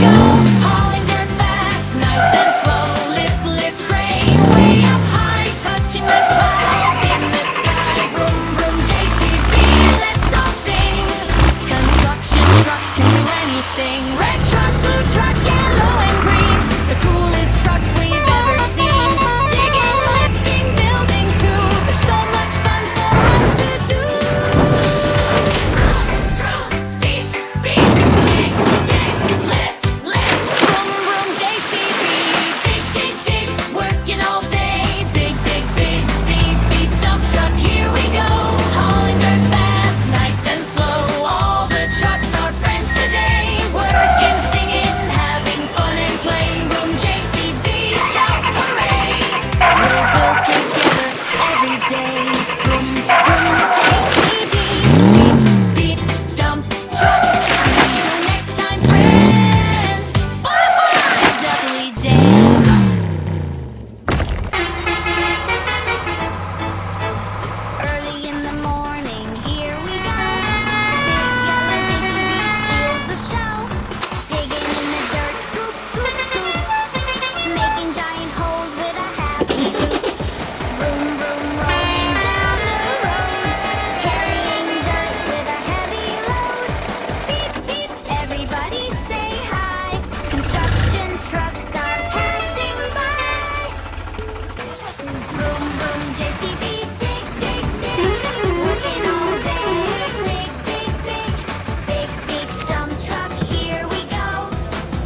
go, hauling dirt fast, nice and slow. Lift, lift, crane, way up high, touching the clouds in the sky. Vroom, vroom, JCB, let's all sing. Construction trucks can do anything. Red truck, blue truck, yellow and green, the coolest trucks we've ever seen. Digging, lifting, building too, there's so much fun for us to do. Beep, beep, dig, dig, lift, lift. Vroom, vroom, JCB, dig, dig, dig, working all day. Big, big, big, beep, beep, dump truck, here we go. Hauling dirt fast, nice and slow. All the trucks are friends today. Working, singing, having fun and playing. Vroom, JCB, shout hooray. We'll go together every day. Vroom, vroom, JCB, beep, beep, dump truck. See you next time, friends. Bye bye, Dudley Day. Early in the morning, here we go. Big yellow JCB steals the show. Digging in the dirt, scoop, scoop, scoop. Making giant holes with a happy loop. Vroom, vroom, rolling down the road. Carrying dirt with a heavy load. Beep, beep, everybody say hi. Construction trucks are passing by. Vroom, vroom, JCB, dig, dig, dig. Working all day. Big, big, big. Big, big dump truck, here we go.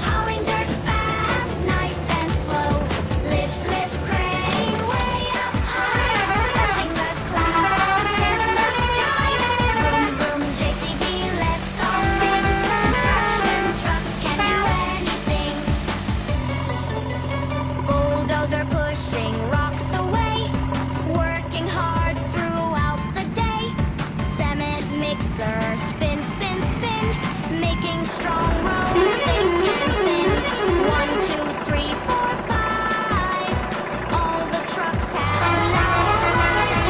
Hauling dirt fast, nice and slow. Lift, lift, crane, way up high. Touching the clouds in the sky. Vroom, vroom, JCB, let's all sing. Construction trucks can do anything. Bulldozer pushing rocks away, working hard throughout the day. Cement mixer, spin, spin, spin, making strong roads thick and thin. 1, 2, 3, 4, 5. All the trucks have arrived,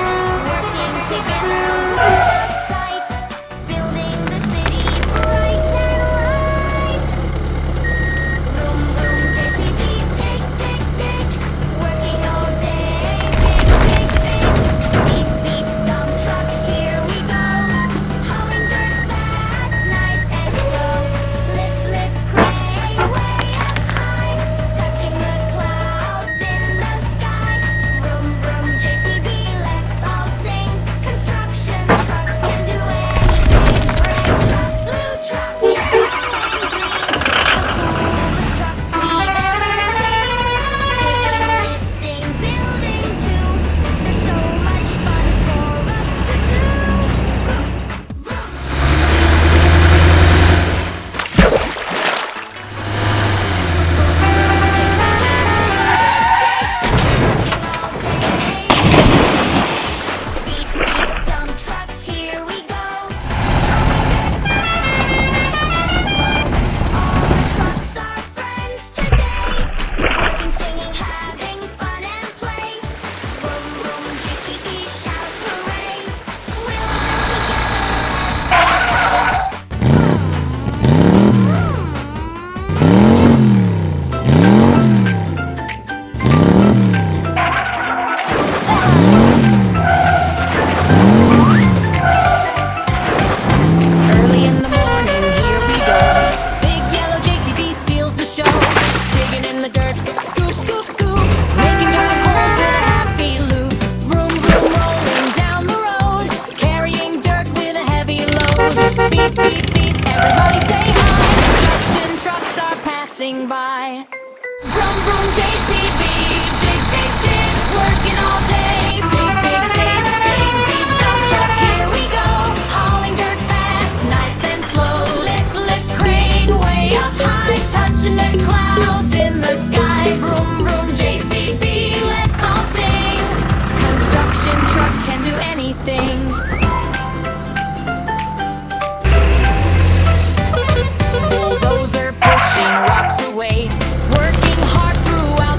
working together with a sight, building the city bright and light. Vroom, vroom, JCB, dig, dig, dig, working all day. Big, big, big, beep, beep, dump truck, here we go. Hauling dirt fast, nice and slow. Lift, lift, crane, way up high, touching the clouds in the sky. Vroom, vroom, JCB, let's all sing. Construction trucks can do anything. Red truck, blue truck, yellow and green, the coolest trucks we've ever seen. Digging, lifting, building too, there's so much fun for us to do. Vroom, vroom. Beep, beep, dump truck, here we go. All the trucks are friends today. Working, singing, having fun and play. Vroom, vroom, JCB, shout hooray. We'll Early in the morning, here we go. Big yellow JCB steals the show. Digging in the dirt, scoop, scoop, scoop. Making giant holes with a happy loop. Vroom, vroom, rolling down the road. Carrying dirt with a heavy load. Beep, beep, beep, everybody say hi. Construction trucks are passing by. Vroom, vroom, JCB, dig, dig, dig, working all day. Big, big, big, big, big dump truck, here we go. Hauling dirt fast, nice and slow. Lift, lift, crane, way up high, touching the clouds in the sky. Vroom, vroom, JCB, let's all sing. Construction trucks can do anything. Bulldozer pushing rocks away, working hard throughout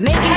Let's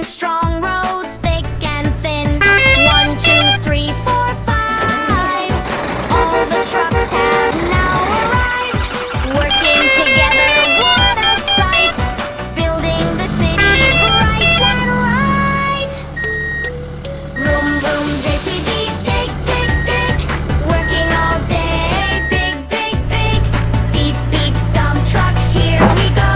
strong roads, thick and thin. 1, 2, 3, 4, 5. All the trucks have now arrived. Working together, what a sight. Building the city bright and right. Vroom, vroom, JCB, tick, tick, tick. Working all day, big, big, big. Beep, beep, dump truck, here we go.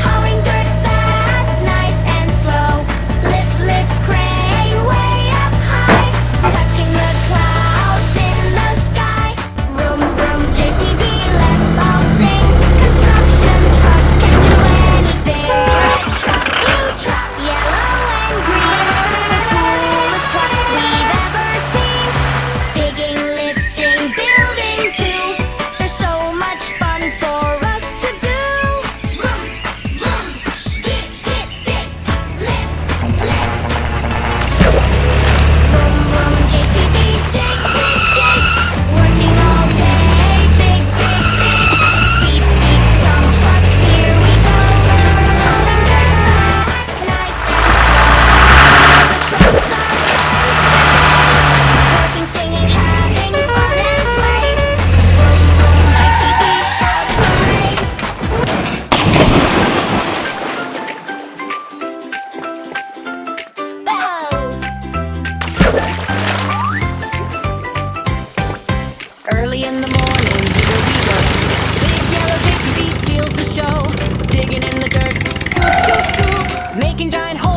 Hauling dirt fast, nice and slow. Lift, lift, crane, way up high. Touching the clouds in the sky. Vroom, vroom, JCB, let's all sing. Construction trucks can do anything. Red truck, blue truck, yellow and green. The coolest trucks we've ever seen. Digging, lifting, building too. There's so much fun for us to do. Vroom, vroom, get, dig, lift, lift. Vroom, vroom, JCB, dig, dig, dig. Working all day, big, big, big. Beep, beep, dump truck, here we go. Hauling dirt fast, nice and slow. The trucks are raised today. Working, singing, having fun and play. Vroom, vroom, JCB, shout hooray. Early in the morning, here we go. Big yellow JCB steals the show. Digging in the dirt, scoop, scoop, scoop. Making giant holes.